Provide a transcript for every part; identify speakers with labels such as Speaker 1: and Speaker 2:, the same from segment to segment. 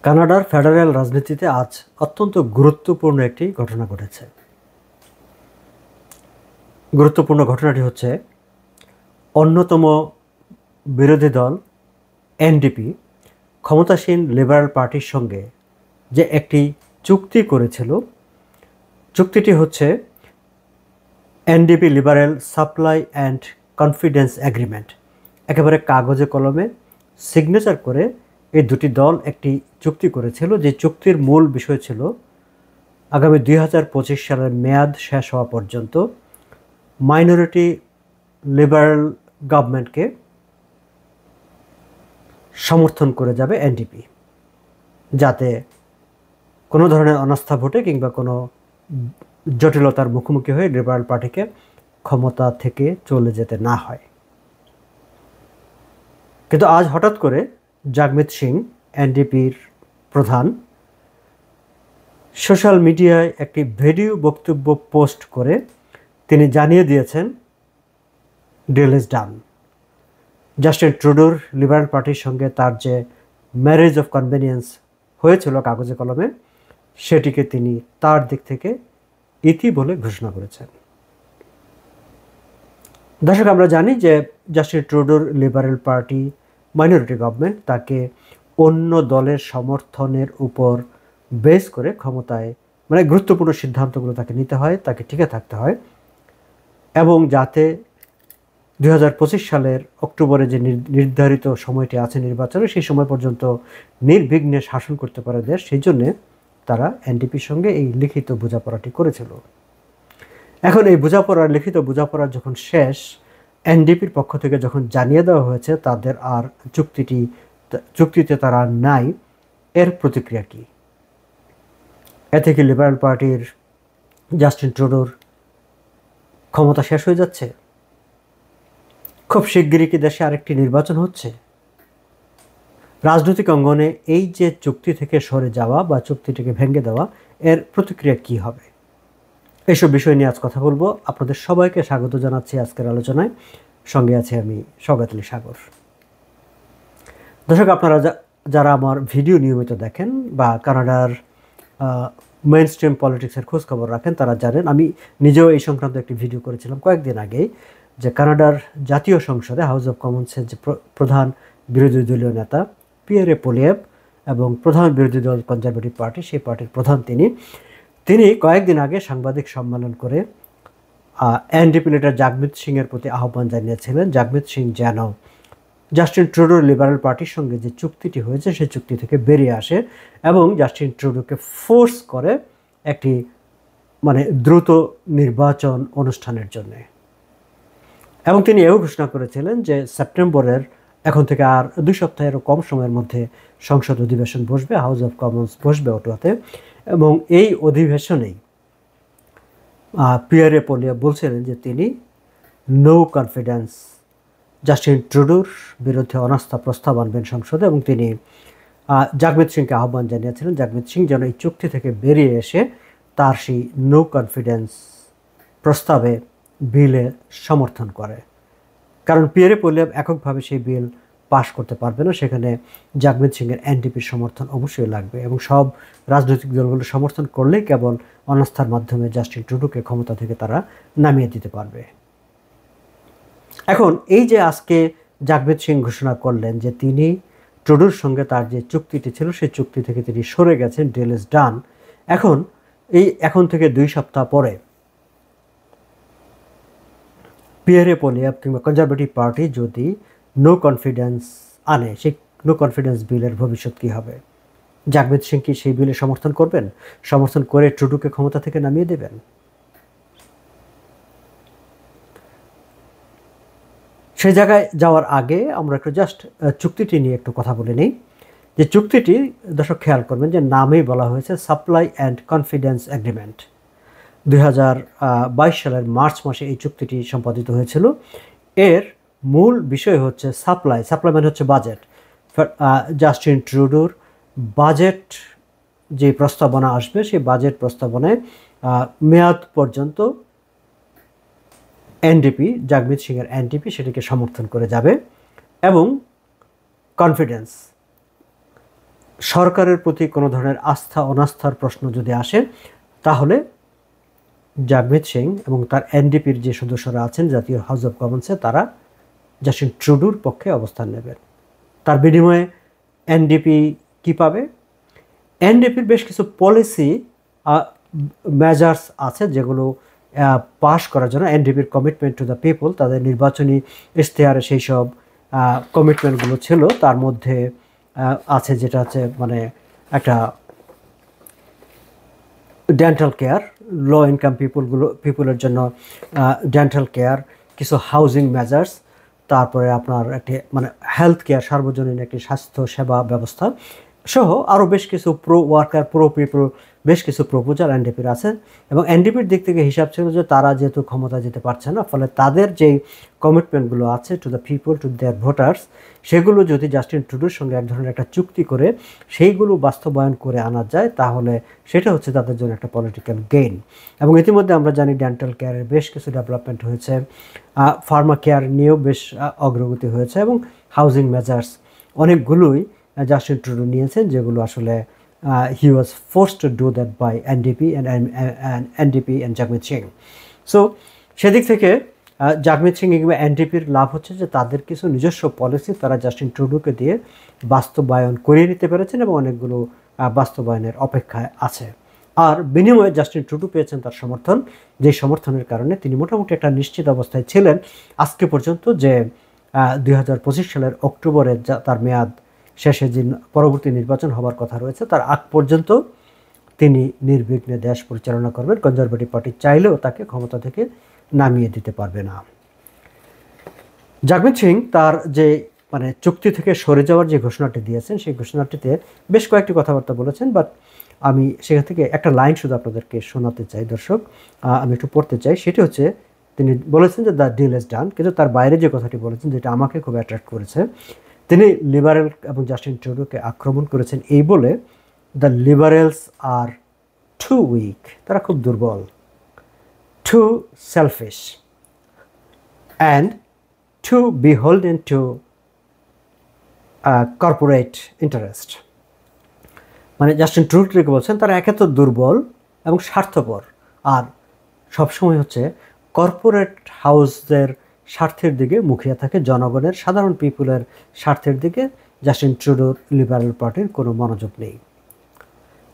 Speaker 1: কানাডার ফেডারেল রাজনীতিতে আজ অত্যন্ত গুরুত্বপূর্ণ একটি ঘটনা ঘটেছে। গুরুত্বপূর্ণ ঘটনাটি হচ্ছে অন্যতম বিরোধী দল এনডিপি ক্ষমতাসীন লিবারেল পার্টির সঙ্গে যে একটি চুক্তি করেছিল, চুক্তিটি হচ্ছে NDP liberal supply and confidence agreement. একেবারে কাগজে কলমে সিগনেচার করে এই দুটি দল একটি চুক্তি করেছিল, যে চুক্তির মূল বিষয় ছিল আগামী 2025 সালের মেয়াদ শেষ হওয়া পর্যন্ত মাইনরিটি লিবারেল গভর্নমেন্টকে সমর্থন করে যাবে এনডিপি, যাতে কোনো ধরনের অনাস্থা ভোটে কিংবা কোনো জটিলতার মুখোমুখি হয়ে লিবারেল পার্টিকে ক্ষমতা থেকে চলে যেতে না হয়। কিন্তু আজ হঠাৎ করে জাগমিত সিং, এনডিপির প্রধান, সোশ্যাল মিডিয়ায় একটি ভিডিও বক্তব্য পোস্ট করে তিনি জানিয়ে দিয়েছেন ডিল ইজ ডান। জাস্টিন ট্রুডোর লিবারেল পার্টির সঙ্গে তার যে ম্যারেজ অফ কনভেনিয়েন্স হয়েছিল কাগজে কলমে, সেটিকে তিনি তার দিক থেকে ইতি বলে ঘোষণা করেছেন। দর্শক, আমরা জানি যে জাস্টিন ট্রুডোর লিবারেল পার্টি মাইনরিটি গভর্নমেন্ট, তাকে অন্য দলের সমর্থনের উপর বেস করে ক্ষমতায়, মানে গুরুত্বপূর্ণ সিদ্ধান্তগুলো তাকে নিতে হয়, তাকে টিকে থাকতে হয়, এবং যাতে 2025 সালের অক্টোবরে যে নির্ধারিত সময়টি আছে নির্বাচনে, সেই সময় পর্যন্ত নির্বিঘ্নে শাসন করতে পারে দেশ, সেই জন্যে তারা এনডিপির সঙ্গে এই লিখিত বোঝাপড়াটি করেছিল। এখন এই লিখিত বোঝাপড়া যখন শেষ, এনডিপির পক্ষ থেকে যখন জানিয়ে দেওয়া হয়েছে তাদের আর চুক্তিতে তারা নাই, এর প্রতিক্রিয়া কি? এতে কি লিবারেল পার্টির জাস্টিন ট্রুডোর ক্ষমতা শেষ হয়ে যাচ্ছে? খুব শিগগিরই কি দেশে আরেকটি নির্বাচন হচ্ছে? রাজনৈতিক অঙ্গনে এই যে চুক্তি থেকে সরে যাওয়া বা চুক্তিটিকে ভেঙে দেওয়া, এর প্রতিক্রিয়া কি হবে? এইসব বিষয় নিয়ে আজ কথা বলবো। আপনাদের সবাইকে স্বাগত জানাচ্ছি আজকের আলোচনায়। সঙ্গে আছে আমি সওগাত আলী সাগর। দর্শক, আপনারা যারা আমার ভিডিও নিয়মিত দেখেন বা কানাডার মেইন স্ট্রিম পলিটিক্সের খোঁজখবর রাখেন, তারা জানেন আমি নিজেও এই সংক্রান্ত একটি ভিডিও করেছিলাম কয়েকদিন আগেই, যে কানাডার জাতীয় সংসদে হাউস অব কমন্সের যে প্রধান বিরোধী দলীয় নেতা পিয়েরে পোলিয়েভ এবং প্রধান বিরোধী দল কনজারভেটিভ পার্টি, সেই পার্টির প্রধান তিনি কয়েকদিন আগে সাংবাদিক সম্মেলন করে এনডিপি লিডার জাগমিত সিংয়ের প্রতি আহ্বান জানিয়েছিলেন, জাগমিত সিং যেন জাস্টিন ট্রুডোর লিবারেল পার্টির সঙ্গে যে চুক্তিটি হয়েছে সেই চুক্তি থেকে বেরিয়ে আসে এবং জাস্টিন ট্রুডোকে ফোর্স করে একটি দ্রুত নির্বাচন অনুষ্ঠানের জন্য। এবং তিনি এও ঘোষণা করেছিলেন যে সেপ্টেম্বরের এখন থেকে আর 2 সপ্তাহেরও কম সময়ের মধ্যে সংসদ অধিবেশন বসবে, হাউস অব কমন্স বসবে অটোয়াতে, এবং এই অধিবেশনেই পিয়েরে পোলিয়েভ বলছিলেন যে তিনি নো কনফিডেন্স জাস্টিন ট্রুডোর বিরুদ্ধে অনাস্থা প্রস্তাব আনবেন সংসদে, এবং তিনি জাগমিত সিংকে আহ্বান জানিয়েছিলেন জাগমিত সিং যেন এই চুক্তি থেকে বেরিয়ে এসে তার সেই নো কনফিডেন্স প্রস্তাবে বিলে সমর্থন করে। কারণ পিয়েরে পোলিয়েভ এককভাবে সেই বিল পাশ করতে পারবে না, সেখানে জাগমিত সিংয়ের এনডিপির সমর্থন অবশ্যই লাগবে, এবং সব রাজনৈতিক দলগুলো সমর্থন করলেই কেবল অনাস্থার মাধ্যমে জাস্টিন ট্রুডোকে ক্ষমতা থেকে তারা নামিয়ে দিতে পারবে। এখন এই যে আজকে জাগমিত সিং ঘোষণা করলেন যে তিনি ট্রুডোর সঙ্গে তার যে চুক্তিটি ছিল সেই চুক্তি থেকে তিনি সরে গেছেন, ডিল ইজ ডান। এখন থেকে 2 সপ্তাহ পরে পিয়েরে পোলিয়েভ কিংবা কনজারভেটিভ পার্টি যদি নো কনফিডেন্স আনে, সেই নো কনফিডেন্স বিলের ভবিষ্যৎ কী হবে? জাগমিত সিং কি সেই বিলে সমর্থন করবেন? সমর্থন করে ট্রুডোকে ক্ষমতা থেকে নামিয়ে দেবেন? সেই জায়গায় যাওয়ার আগে আমরা একটু জাস্ট চুক্তিটি নিয়ে একটু কথা বলে নিই। যে চুক্তিটি, দর্শক খেয়াল করবেন যে নামেই বলা হয়েছে সাপ্লাই অ্যান্ড কনফিডেন্স এগ্রিমেন্ট। 2022 সালের মার্চ মাসে এই চুক্তিটি সম্পাদিত হয়েছিল। এর মূল বিষয় হচ্ছে সাপ্লাই মানে হচ্ছে বাজেট। জাস্টিন ট্রুডোর বাজেট যে প্রস্তাবনা আসবে, সেই বাজেট প্রস্তাবনায় মেয়াদ পর্যন্ত এনডিপি, জাগমিত সিংয়ের এনডিপি সেটিকে সমর্থন করে যাবে, এবং কনফিডেন্স সরকারের প্রতি কোনো ধরনের আস্থা অনাস্থার প্রশ্ন যদি আসে, তাহলে জাগমিত সিং এবং তার এনডিপির যে সদস্যরা আছেন জাতীয় হাউস অব কমন্সে, তারা জাস্টিন ট্রুডোর পক্ষে অবস্থান নেবেন। তার বিনিময়ে এনডিপি কি পাবে? এনডিপির বেশ কিছু পলিসি মেজার্স আছে যেগুলো পাশ করার জন্য এনডিপির কমিটমেন্ট টু দ্য পিপল, তাদের নির্বাচনী ইশতেহারে সেই সব কমিটমেন্টগুলো ছিল। তার মধ্যে আছে যেটা হচ্ছে মানে একটা ডেন্টাল কেয়ার, লো ইনকাম পিপুলের জন্য ডেন্টাল কেয়ার, কিছু হাউজিং মেজার্স, তারপরে আপনার একটি মানে হেলথ কেয়ার, সার্বজনীন একটি স্বাস্থ্য সেবা ব্যবস্থা সহ আরও বেশ কিছু প্রো ওয়ার্কার প্রো পিপল বেশ কিছু প্রপোজাল এনডিপির আছে। এবং এনডিপির দিক থেকে হিসাব ছিল যে তারা যেহেতু ক্ষমতা যেতে পারছে না, ফলে তাদের যেই কমিটমেন্টগুলো আছে to the people, to their voters, সেগুলো যদি জাস্টিন ট্রুডোর সঙ্গে এক ধরনের একটা চুক্তি করে সেইগুলো বাস্তবায়ন করে আনা যায়, তাহলে সেটা হচ্ছে তাদের জন্য একটা পলিটিক্যাল গেইন। এবং ইতিমধ্যে আমরা জানি ডেন্টাল কেয়ারের বেশ কিছু ডেভেলপমেন্ট হয়েছে, ফার্মা কেয়ার নিয়েও বেশ অগ্রগতি হয়েছে, এবং হাউজিং মেজার্স অনেকগুলোই জাস্টিন ট্রুডো নিয়েছেন, যেগুলো আসলে he was forced to do that by NDP and Jagmeet Singh. So সেদিক থেকে জাগমিত সিং কিংবা এনডিপির লাভ হচ্ছে যে তাদের কিছু নিজস্ব পলিসি তারা জাস্টিন ট্রুডোকে দিয়ে বাস্তবায়ন করিয়ে নিতে পেরেছেন, এবং অনেকগুলো বাস্তবায়নের অপেক্ষায় আছে। আর বিনিময়ে জাস্টিন ট্রুডো পেয়েছেন তার সমর্থন, যে সমর্থনের কারণে তিনি মোটামুটি একটা নিশ্চিত অবস্থায় ছিলেন আজকে পর্যন্ত যে 2025 সালের অক্টোবরে তার মেয়াদ শেষে যে পরবর্তী নির্বাচন হবার কথা রয়েছে, তার আগ পর্যন্ত তিনি নির্বিঘ্নে দেশ পরিচালনা করবেন। কনজারভেটিভ পার্টি চাইলেও তাকে ক্ষমতা থেকে নামিয়ে দিতে পারবে না। জাগমিত সিং তার যে মানে চুক্তি থেকে সরে যাওয়ার যে ঘোষণাটি দিয়েছেন, সেই ঘোষণাটিতে বেশ কয়েকটি কথাবার্তা বলেছেন, বাট আমি সেখান থেকে একটা লাইন শুধু আপনাদেরকে শোনাতে চাই দর্শক, আমি একটু পড়তে চাই। সেটি হচ্ছে তিনি বলেছেন যে দ্য ডিল ইজ ডান, কিন্তু তার বাইরে যে কথাটি বলেছেন যেটা আমাকে খুব অ্যাট্রাক্ট করেছে, তিনি লিবারেল এবং জাস্টিন ট্রুডোকে আক্রমণ করেছেন এই বলে, the Liberals are too weak, তারা খুব দুর্বল, too selfish and too beholden to corporate interest. মানে জাস্টিন ট্রুডোকে বলছেন তারা একে তো দুর্বল এবং স্বার্থপর, আর সবসময় হচ্ছে কর্পোরেট হাউসদের স্বার্থের দিকে মুখিয়ে থাকে, জনগণের সাধারণ পিপুলের স্বার্থের দিকে জাস্টিন ট্রুডোর লিবারেল পার্টির কোনো মনোযোগ নেই।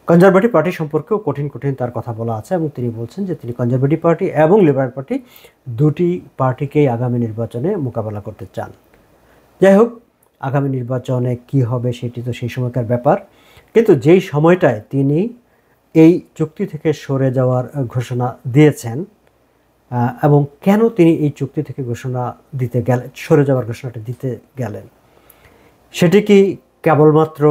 Speaker 1: কনজারভেটিভ পার্টি সম্পর্কেও কঠিন কঠিন তার কথা বলা আছে, এবং তিনি বলছেন যে তিনি কনজারভেটিভ পার্টি এবং লিবারেল পার্টি দুটি পার্টিকেই আগামী নির্বাচনে মোকাবেলা করতে চান। যাই হোক, আগামী নির্বাচনে কি হবে সেটি তো সেই সময়কার ব্যাপার, কিন্তু যেই সময়টায় তিনি এই চুক্তি থেকে সরে যাওয়ার ঘোষণা দিয়েছেন, এবং কেন তিনি এই চুক্তি থেকে ঘোষণা দিতে গেলেন, সরে যাওয়ার ঘোষণাটা দিতে গেলেন, সেটি কি কেবলমাত্র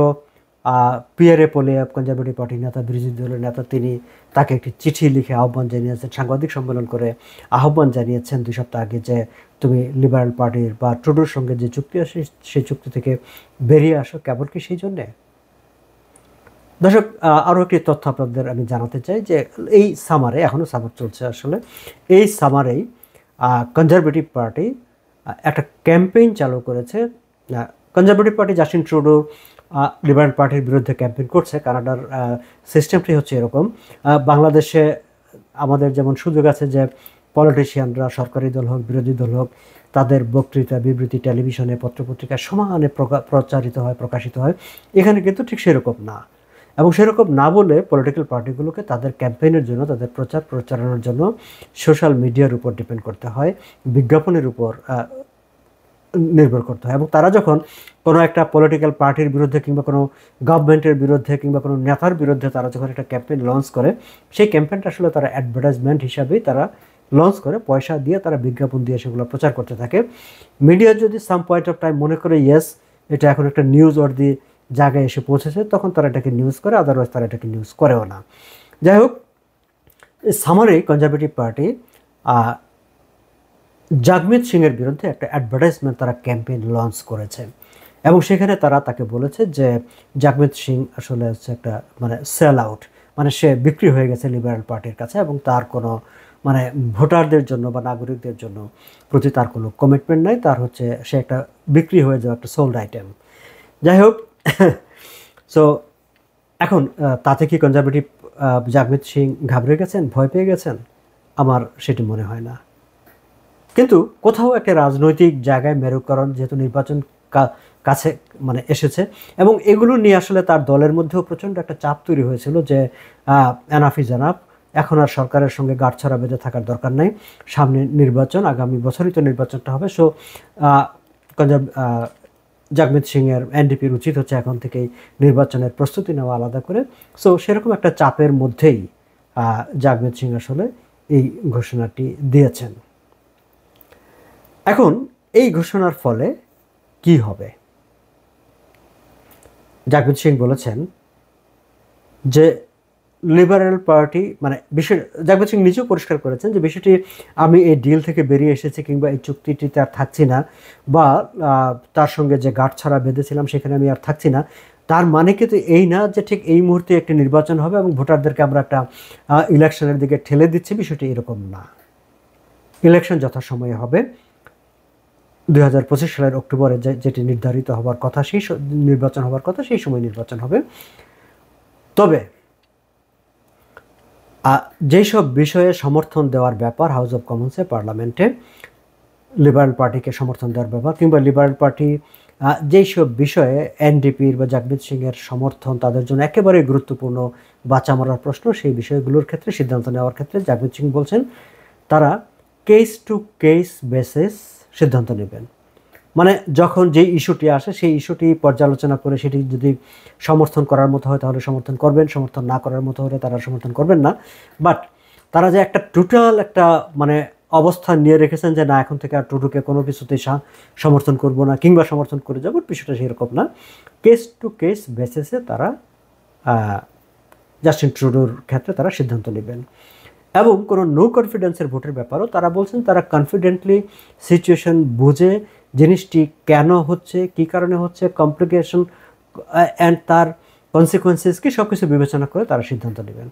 Speaker 1: পিয়ারে পোলিয়াব কনজারভেটিভ পার্টির নেতা, বিরোধী দলের নেতা, তিনি তাকে একটি চিঠি লিখে আহ্বান জানিয়েছেন, সাংবাদিক সম্মেলন করে আহ্বান জানিয়েছেন 2 সপ্তাহ আগে যে তুমি লিবারেল পার্টির বা ট্রুডোর সঙ্গে যে চুক্তি আছে সেই চুক্তি থেকে বেরিয়ে আসো, কেবল কি সেই জন্যে? দর্শক, আরও একটি তথ্য আপনাদের আমি জানাতে চাই যে এই সামারে, এখনও সামার চলছে আসলে, এই সামারেই কনজারভেটিভ পার্টি একটা ক্যাম্পেইন চালু করেছে। Conservative party Justin Trudeau liberal পার্টির বিরুদ্ধে ক্যাম্পেইন করছে। কানাডার সিস্টেমটি হচ্ছে এরকম, বাংলাদেশে আমাদের যেমন সুযোগ আছে যে পলিটিশিয়ানরা, সরকারি দল হোক বিরোধী দল হোক, তাদের বক্তৃতা বিবৃতি টেলিভিশনে পত্রপত্রিকায় সমানে প্রচারিত হয়, প্রকাশিত হয়, এখানে কিন্তু ঠিক সেরকম না। এবং সেরকম না বলে পলিটিক্যাল পার্টিগুলোকে তাদের ক্যাম্পেইনের জন্য, তাদের প্রচার প্রচারণার জন্য সোশ্যাল মিডিয়ার উপর ডিপেন্ড করতে হয়, বিজ্ঞাপনের উপর নির্ভর করতে হয়। এবং তারা যখন কোনো একটা পলিটিক্যাল পার্টির বিরুদ্ধে কিংবা কোনো গভর্নমেন্টের বিরুদ্ধে কিংবা কোনো নেতার বিরুদ্ধে তারা যখন একটা ক্যাম্পেইন লঞ্চ করে, সেই ক্যাম্পেইনটা আসলে তারা অ্যাডভার্টাইজমেন্ট হিসাবেই তারা লঞ্চ করে, পয়সা দিয়ে তারা বিজ্ঞাপন দিয়ে সেগুলো প্রচার করতে থাকে। মিডিয়া যদি সাম পয়েন্ট অফ টাইম মনে করে ইয়েস এটা এখন একটা নিউজ ওয়ার্দি জায়গায় এসে পৌঁছেছে, তখন তারা এটাকে নিউজ করে, আদারওয়াইজ তারা এটাকে নিউজ করেও না। যাই হোক, সামারে কনজারভেটিভ পার্টি জাগমিত সিংয়ের বিরুদ্ধে একটা অ্যাডভার্টাইজমেন্ট তারা ক্যাম্পেইন লঞ্চ করেছে, এবং সেখানে তারা তাকে বলেছে যে জাগমিত সিং আসলে হচ্ছে একটা মানে সেল আউট, মানে সে বিক্রি হয়ে গেছে লিবারেল পার্টির কাছে, এবং তার কোনো মানে ভোটারদের জন্য বা নাগরিকদের জন্য প্রতি তার কোনো কমিটমেন্ট নাই, তার হচ্ছে সে একটা বিক্রি হয়ে যাওয়া একটা সোল্ড আইটেম। যাই হোক, সো এখন তাতে কি কনজারভেটিভ জাগমিত সিং ঘাবড়ে গেছেন, ভয় পেয়ে গেছেন? আমার সেটি মনে হয় না। কিন্তু কোথাও একটা রাজনৈতিক জায়গায় মেরুকরণ যেহেতু নির্বাচন কাছে মানে এসেছে, এবং এগুলো নিয়ে আসলে তার দলের মধ্যেও প্রচণ্ড একটা চাপ তৈরি হয়েছিল যে এনাফ ইজ এনাফ, এখন আর সরকারের সঙ্গে গাঁটছড়া বেঁধে থাকার দরকার নেই, সামনে নির্বাচন, আগামী বছরই তো নির্বাচনটা হবে। সো জাগমিত সিংয়ের এনডিপির উচিত হচ্ছে এখন থেকেই নির্বাচনের প্রস্তুতি নেওয়া আলাদা করে। সো সেরকম একটা চাপের মধ্যেই জাগমিত সিং আসলে এই ঘোষণাটি দিয়েছেন। এখন এই ঘোষণার ফলে কি হবে? জাগমিত সিং বলেছেন যে লিবারেল পার্টি মানে বিষয়, জাগমিত সিং নিজেও পরিষ্কার করেছেন যে বিষয়টি আমি এই ডিল থেকে বেরিয়ে এসেছি কিংবা এই চুক্তিটিতে আর থাকছি না, বা তার সঙ্গে যে গাঁটছড়া বেঁধেছিলাম সেখানে আমি আর থাকছি না, তার মানে কিন্তু এই না যে ঠিক এই মুহূর্তে একটি নির্বাচন হবে এবং ভোটারদেরকে আমরা একটা ইলেকশনের দিকে ঠেলে দিচ্ছি, বিষয়টি এরকম না। ইলেকশন যথাসময়ে হবে, 2025 সালের অক্টোবরে যেটি নির্ধারিত হবার কথা, সেই নির্বাচন হবার কথা, সেই সময় নির্বাচন হবে। তবে যেই সব বিষয়ে সমর্থন দেওয়ার ব্যাপার হাউস অব কমন্সে, পার্লামেন্টে লিবারেল পার্টিকে সমর্থন দেওয়ার ব্যাপার, কিংবা লিবারেল পার্টি যেই সব বিষয়ে এনডিপির বা জাগমিত সিংয়ের সমর্থন তাদের জন্য একেবারে গুরুত্বপূর্ণ, বাঁচা মরার প্রশ্ন, সেই বিষয়গুলোর ক্ষেত্রে সিদ্ধান্ত নেওয়ার ক্ষেত্রে জাগমিত সিং বলছেন তারা কেস টু কেস বেসিস সিদ্ধান্ত নেবেন। মানে যখন যে ইস্যুটি আসে সেই ইস্যুটি পর্যালোচনা করে সেটি যদি সমর্থন করার মতো হয় তাহলে সমর্থন করবেন, সমর্থন না করার মতো হলে তারা সমর্থন করবেন না। বাট তারা যে একটা টোটাল একটা মানে অবস্থান নিয়ে রেখেছেন যে না এখন থেকে আর টুডুকে কোনো কিছুতেই সমর্থন করব না কিংবা সমর্থন করে যাব, বিষয়টা সেরকম না। কেস টু কেস বেসিসে তারা জাস্টিন ট্রুডোর ক্ষেত্রে তারা সিদ্ধান্ত নেবেন। এবং কোনো নো কনফিডেন্সের ভোটের ব্যাপারও তারা বলছেন তারা কনফিডেন্টলি সিচুয়েশন বুঝে জিনিসটি কেন হচ্ছে, কী কারণে হচ্ছে, কমপ্লিকেশন অ্যান্ড তার কনসিকুয়েন্সেস কি, সব কিছু বিবেচনা করে তারা সিদ্ধান্ত নেবেন।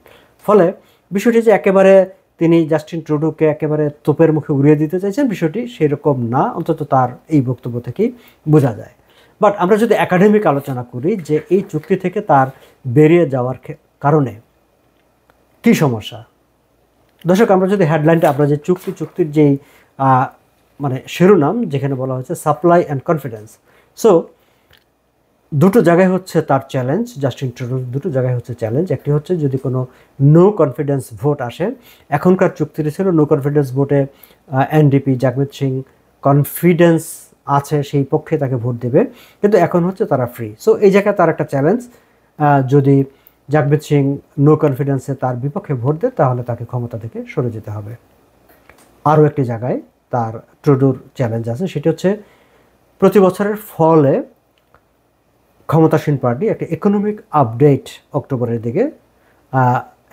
Speaker 1: ফলে বিষয়টি যে একেবারে তিনি জাস্টিন ট্রুডোকে একেবারে তোপের মুখে উড়িয়ে দিতে চাইছেন, বিষয়টি সেরকম না, অন্তত তার এই বক্তব্য থেকেই বোঝা যায়। বাট আমরা যদি একাডেমিক আলোচনা করি যে এই চুক্তি থেকে তার বেরিয়ে যাওয়ার কারণে কী সমস্যা, দর্শক আমরা যদি হেডলাইনটা, আমরা যে চুক্তির যেই মানে শিরোনাম যেখানে বলা হয়েছে সাপ্লাই অ্যান্ড কনফিডেন্স, সো দুটো জায়গায় হচ্ছে তার চ্যালেঞ্জ, জাস্টিন ট্রুডোর দুটো জায়গায় হচ্ছে চ্যালেঞ্জ। একটি হচ্ছে যদি কোনো নো কনফিডেন্স ভোট আসে, এখনকার চুক্তিটি ছিল নো কনফিডেন্স ভোটে এনডিপি জাগমিত সিং কনফিডেন্স আছে সেই পক্ষে তাকে ভোট দেবে, কিন্তু এখন হচ্ছে তারা ফ্রি। সো এই জায়গায় তার একটা চ্যালেঞ্জ, যদি জাগমিত সিং নো কনফিডেন্সে তার বিপক্ষে ভোট দেয় তাহলে তাকে ক্ষমতা থেকে সরে যেতে হবে। আরও একটি জায়গায় তার ট্রুডোর চ্যালেঞ্জ আছে, সেটি হচ্ছে প্রতি বছরের ফলে ক্ষমতাসীন পার্টি একটা ইকোনমিক আপডেট অক্টোবরের দিকে,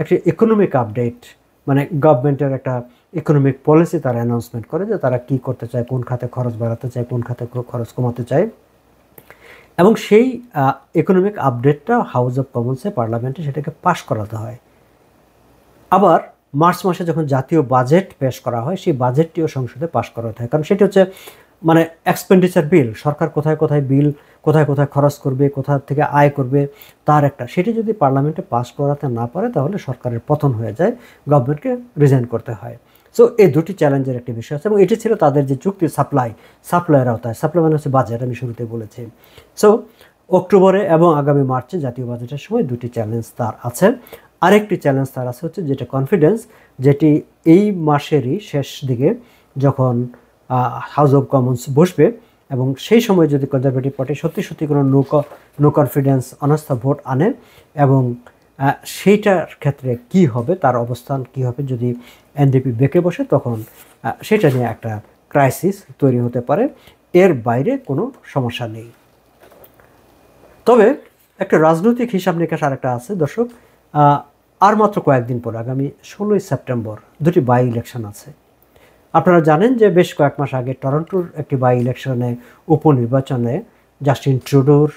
Speaker 1: একটি ইকোনমিক আপডেট মানে গভর্নমেন্টের একটা ইকোনমিক পলিসি তারা অ্যানাউন্সমেন্ট করে যে তারা কী করতে চায়, কোন খাতে খরচ বাড়াতে চায়, কোন খাতে খরচ কমাতে চায়, এবং সেই ইকোনমিক আপডেটটা হাউস অব কমন্সে পার্লামেন্টে সেটাকে পাশ করাতে হয়। আবার মার্চ মাসে যখন জাতীয় বাজেট পেশ করা হয় সেই বাজেটটিও সংসদে পাশ করাতে হয়, কারণ সেটি হচ্ছে মানে এক্সপেন্ডিচার বিল, সরকার কোথায় কোথায় বিল কোথায় কোথায় খরচ করবে, কোথা থেকে আয় করবে তার একটা, সেটি যদি পার্লামেন্টে পাস করাতে না পারে তাহলে সরকারের পতন হয়ে যায়, গভর্নমেন্টকে রিজাইন করতে হয়। সো এই দুটি চ্যালেঞ্জের একটি বিষয় আছে, এবং এটি ছিল তাদের যে চুক্তি সাপ্লাইয়ের আওতায়, সাপ্লাই মানে হচ্ছে বাজেট, আমি শুরুতে বলেছি। সো অক্টোবরে এবং আগামী মার্চে জাতীয় বাজেটের সময় দুটি চ্যালেঞ্জ তার আছে। আরেকটি চ্যালেঞ্জ তার আছে হচ্ছে যেটা কনফিডেন্স, যেটি এই মাসেরই শেষ দিকে যখন হাউস অব কমন্স বসবে এবং সেই সময় যদি কনজারভেটিভ পার্টি সত্যি কোনো নো কনফিডেন্স অনাস্থা ভোট আনে, এবং সেইটার ক্ষেত্রে কি হবে, তার অবস্থান কি হবে যদি এনডিপি বেঁকে বসে, তখন সেটা নিয়ে একটা ক্রাইসিস তৈরি হতে পারে। এর বাইরে কোনো সমস্যা নেই। তবে একটা রাজনৈতিক হিসাব নিকাশ আর একটা আছে দর্শক, আর মাত্র কয়েকদিন পর আগামী 16ই সেপ্টেম্বর দুটি বাই ইলেকশন আছে। আপনারা জানেন যে বেশ কয়েক মাস আগে টরন্টোর একটি বাই ইলেকশনে, উপনির্বাচনে জাস্টিন ট্রুডোর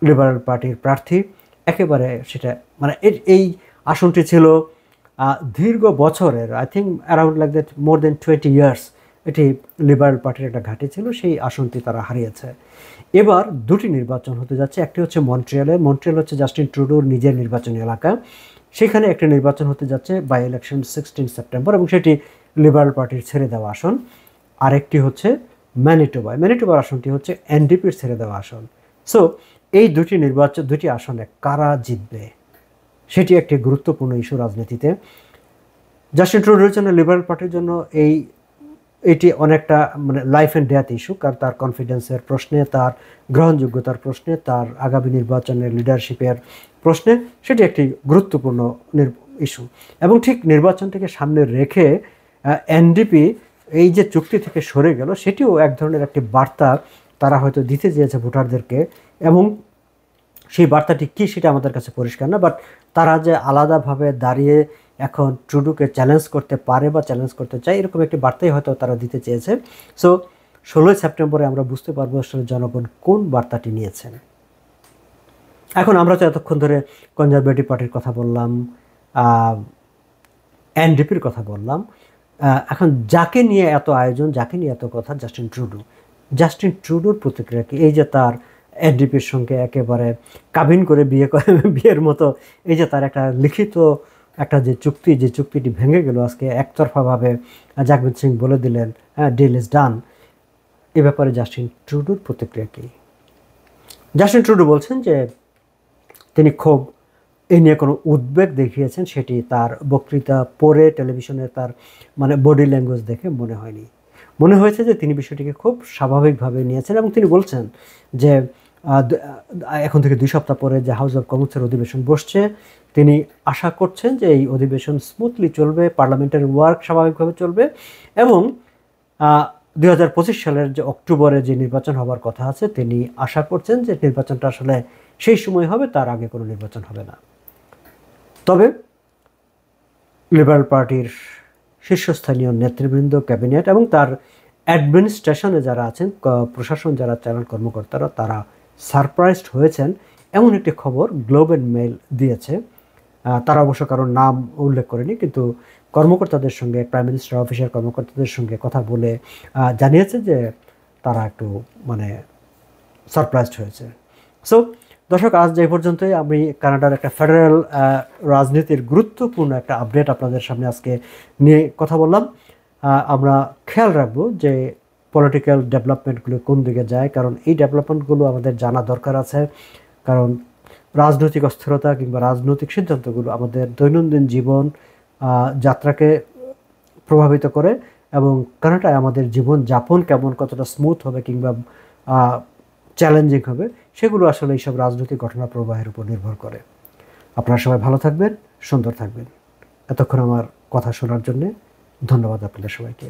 Speaker 1: লিবারেল পার্টির প্রার্থী একেবারে সেটা মানে এই আসনটি ছিল দীর্ঘ বছরের, I think around like that more than 20 years এটি লিবারেল পার্টির একটা ঘাঁটি ছিল, সেই আসনটি তারা হারিয়েছে। এবার দুটি নির্বাচন হতে যাচ্ছে, একটি হচ্ছে মন্ট্রিয়াল হচ্ছে জাস্টিন ট্রুডোর নিজের নির্বাচনী এলাকা, সেখানে একটা নির্বাচন হতে যাচ্ছে বাই ইলেকশন 16 সেপ্টেম্বর, এবং সেটি লিবারেল পার্টির ছেড়ে দেওয়া আসন। আরেকটি হচ্ছে ম্যানিটোবার আসনটি হচ্ছে এনডিপির ছেড়ে দেওয়া আসন। সো এই দুটি আসনে কারা জিতবে সেটি একটি গুরুত্বপূর্ণ ইস্যু রাজনীতিতে। জাস্টিন ট্রুডোর জন্য, লিবারেল পার্টির জন্য এটি অনেকটা মানে লাইফ অ্যান্ড ডেথ ইস্যু, কারণ তার কনফিডেন্সের প্রশ্নে, তার গ্রহণযোগ্যতার প্রশ্নে, তার আগামী নির্বাচনের লিডারশিপের প্রশ্নে সেটি একটি গুরুত্বপূর্ণ ইস্যু। এবং ঠিক নির্বাচনটিকে সামনে রেখে এনডিপি এই যে চুক্তি থেকে সরে গেল, সেটিও এক ধরনের একটি বার্তা তারা হয়তো দিতে চেয়েছে ভোটারদেরকে, এবং সেই বার্তাটি কী সেটা আমাদের কাছে পরিষ্কার না, বাট তারা যে আলাদাভাবে দাঁড়িয়ে এখন ট্রুডোকে চ্যালেঞ্জ করতে পারে বা চ্যালেঞ্জ করতে চায়, এরকম একটি বার্তাই হয়তো তারা দিতে চেয়েছে। সো 16 সেপ্টেম্বরে আমরা বুঝতে পারবো আসলে জনগণ কোন বার্তাটি নিয়েছেন। এখন আমরা তো এতক্ষণ ধরে কনজারভেটিভ পার্টির কথা বললাম, এনডিপির কথা বললাম, এখন যাকে নিয়ে এত আয়োজন, যাকে নিয়ে এত কথা, জাস্টিন ট্রুডোর প্রতিক্রিয়া কি? এই যে তার এনডিপির সঙ্গে একেবারে কাবিন করে বিয়ের মতো, এই যে তার একটা লিখিত একটা যে চুক্তিটি ভেঙে গেল আজকে একতরফাভাবে, জাগমিত সিং বলে দিলেন হ্যাঁ ডিল ইজ ডান, এ ব্যাপারে জাস্টিন ট্রুডোর প্রতিক্রিয়া কি? জাস্টিন ট্রুডো বলছেন যে তিনি খুব এই নিয়ে কোনো উদ্বেগ দেখিয়েছেন সেটি তার বক্তৃতা পড়ে টেলিভিশনে তার মানে বডি ল্যাঙ্গুয়েজ দেখে মনে হয়নি। মনে হয়েছে যে তিনি বিষয়টিকে খুব স্বাভাবিকভাবে নিয়েছেন, এবং তিনি বলছেন যে এখন থেকে 2 সপ্তাহ পরে যে হাউস অব কমন্সের অধিবেশন বসছে, তিনি আশা করছেন যে এই অধিবেশন স্মুথলি চলবে, পার্লামেন্টের ওয়ার্ক স্বাভাবিকভাবে চলবে, এবং 2025 সালের যে অক্টোবরে যে নির্বাচন হবার কথা আছে, তিনি আশা করছেন যে নির্বাচনটা আসলে সেই সময় হবে, তার আগে কোনো নির্বাচন হবে না। তবে লিবারেল পার্টির শীর্ষস্থানীয় নেতৃবৃন্দ, ক্যাবিনেট এবং তার অ্যাডমিনিস্ট্রেশনে যারা আছেন, প্রশাসন যারা চালান কর্মকর্তারা, তারা সারপ্রাইজড হয়েছেন এমন একটি খবর গ্লোব অ্যান্ড মেইল দিয়েছে। তারা অবশ্য কারোর নাম উল্লেখ করেনি, কিন্তু কর্মকর্তাদের সঙ্গে, প্রাইম মিনিস্টার অফিসের কর্মকর্তাদের সঙ্গে কথা বলে জানিয়েছে যে তারা একটু মানে সারপ্রাইজড হয়েছে। সো দর্শক, আজ এই পর্যন্তই আমি কানাডার একটা ফেডারেল রাজনীতির গুরুত্বপূর্ণ একটা আপডেট আপনাদের সামনে আজকে নিয়ে কথা বললাম। আমরা খেয়াল রাখবো যে পলিটিক্যাল ডেভেলপমেন্টগুলো কোন দিকে যায়, কারণ এই ডেভেলপমেন্টগুলো আমাদের জানা দরকার আছে, কারণ রাজনৈতিক অস্থিরতা কিংবা রাজনৈতিক সিদ্ধান্তগুলো আমাদের দৈনন্দিন জীবন যাত্রাকে প্রভাবিত করে, এবং কানাডায় আমাদের জীবন যাপন কেমন, কতটা স্মুথ হবে কিংবা চ্যালেঞ্জিং হবে, সেগুলো আসলে এইসব রাজনৈতিক ঘটনা প্রবাহের উপর নির্ভর করে। আপনারা সবাই ভালো থাকবেন, সুন্দর থাকবেন। এতক্ষণ আমার কথা শোনার জন্যে ধন্যবাদ আপনাদের সবাইকে।